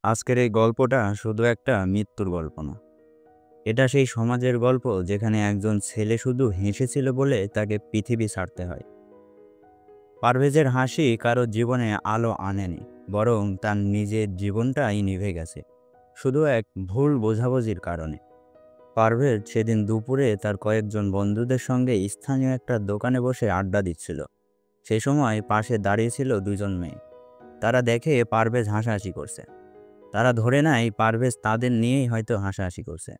আজকের এই গল্পটা শুধু একটা মৃত্যুর গল্প না। এটা সেই সমাজের গল্প যেখানে একজন ছেলে শুধু হেসেছিল বলে তাকে পৃথিবী ছাড়তে হয়। পারভেজের হাসি কারো জীবনে আলো আনেনি, বরং তার নিজের জীবনটাই নিভে গেছে শুধু এক ভুল বোঝাবুঝির কারণে। পারভেজ সেদিন দুপুরে তার কয়েকজন বন্ধুদের সঙ্গে স্থানীয় একটা দোকানে বসে আড্ডা দিচ্ছিল। সেই সময় পাশে দাঁড়িয়ে ছিল দুজন মেয়ে। তারা দেখে পারভেজ হাসাহাসি করছে। তারা ধরে নেয় পারভেজ তাদের নিয়েই হয়তো হাসাহাসি করছে।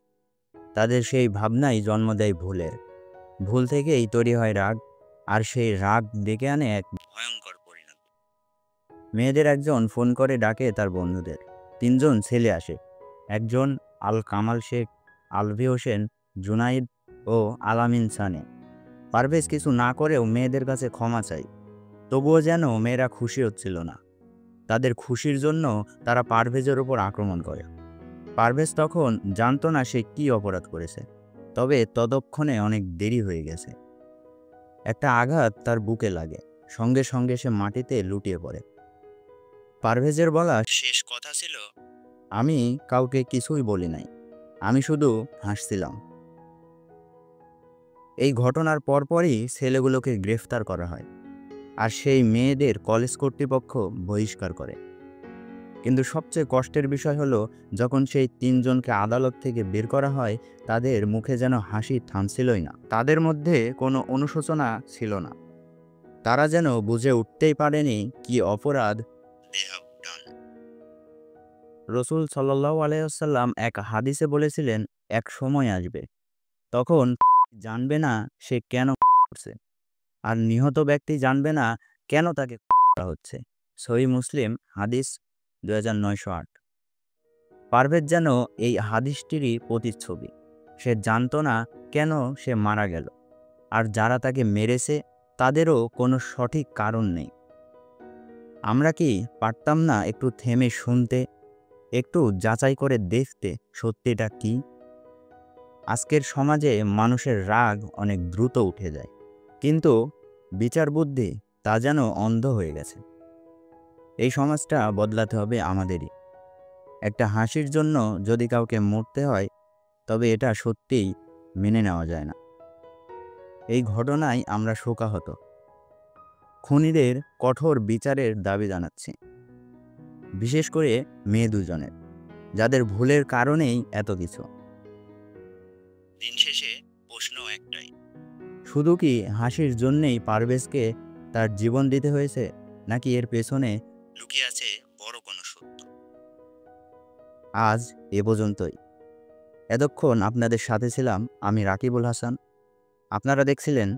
তাদের সেই ভাবনাই জন্ম দেয় ভুলের। ভুল থেকেই তৈরি হয় রাগ, আর সেই রাগ ডেকে আনে এক ভয়ঙ্কর পরিণতি। মেয়েদের একজন ফোন করে ডাকে তার বন্ধুদের। তিনজন ছেলে আসে। একজন আল কামাল শেখ, আলভি হোসেন, জুনাইদ ও আলামিন সানে। পারভেজ কিছু না করেও মেয়েদের কাছে ক্ষমা চাই, তবুও যেন মেয়েরা খুশি হচ্ছিল না। তাদের খুশির জন্য তারা পারভেজের ওপর আক্রমণ করে। পারভেজ তখন জানতো না সে কি অপরাধ করেছে, তবে ততক্ষণে অনেক দেরি হয়ে গেছে। একটা আঘাত তার বুকে লাগে, সঙ্গে সঙ্গে সে মাটিতে লুটিয়ে পড়ে। পারভেজের বলা শেষ কথা ছিল, আমি কাউকে কিছুই বলি নাই, আমি শুধু হাসছিলাম। এই ঘটনার পরপরই ছেলেগুলোকে গ্রেফতার করা হয়, আর সেই মেয়েদের কলেজ কর্তৃপক্ষ বহিষ্কার করে। কিন্তু সবচেয়ে কষ্টের বিষয় হলো, যখন সেই তিনজনকে আদালত থেকে বের করা হয়, তাদের মুখে যেন হাসি থামছিলই না। তাদের মধ্যে কোনো অনুশোচনা ছিল না। তারা যেন বুঝে উঠতেই পারেনি কি অপরাধ they have done। রসূল সাল্লাল্লাহু আলাইহি ওয়াসাল্লাম এক হাদিসে বলেছিলেন, এক সময় আসবে তখন জানবে না সে কেন করছে, আর নিহত ব্যক্তি জানবে না কেন তাকে করা হচ্ছে। সহিহ মুসলিম হাদিস 2908। পারভেজ যেন এই হাদিসটিরই প্রতিচ্ছবি। সে জানতো না কেন সে মারা গেল, আর যারা তাকে মেরেছে তাদেরও কোনো সঠিক কারণ নেই। আমরা কি পারতাম না একটু থেমে শুনতে, একটু যাচাই করে দেখতে সত্যিটা কি? আজকের সমাজে মানুষের রাগ অনেক দ্রুত উঠে যায়, কিন্তু বিচার বুদ্ধি তা যেন অন্ধ হয়ে গেছে। এই সমাজটা বদলাতে হবে আমাদেরই। একটা হাসির জন্য যদি কাউকে মরতে হয়, তবে এটা সত্যিই মেনে নেওয়া যায় না। এই ঘটনায় আমরা শোকাহত। খুনিদের কঠোর বিচারের দাবি জানাচ্ছি, বিশেষ করে মেয়ে দুজনের, যাদের ভুলের কারণেই এত কিছু। দিন শেষে প্রশ্ন একটাই, শুধু কি হাসির জন্যেই পারভেজকে তার জীবন দিতে হয়েছে, নাকি এর পেছনে লুকিয়ে আছে বড় কোনো সত্য? আজ এ পর্যন্তই। এতক্ষণ আপনাদের সাথে ছিলাম আমি রাকিবুল হাসান। আপনারা দেখছিলেন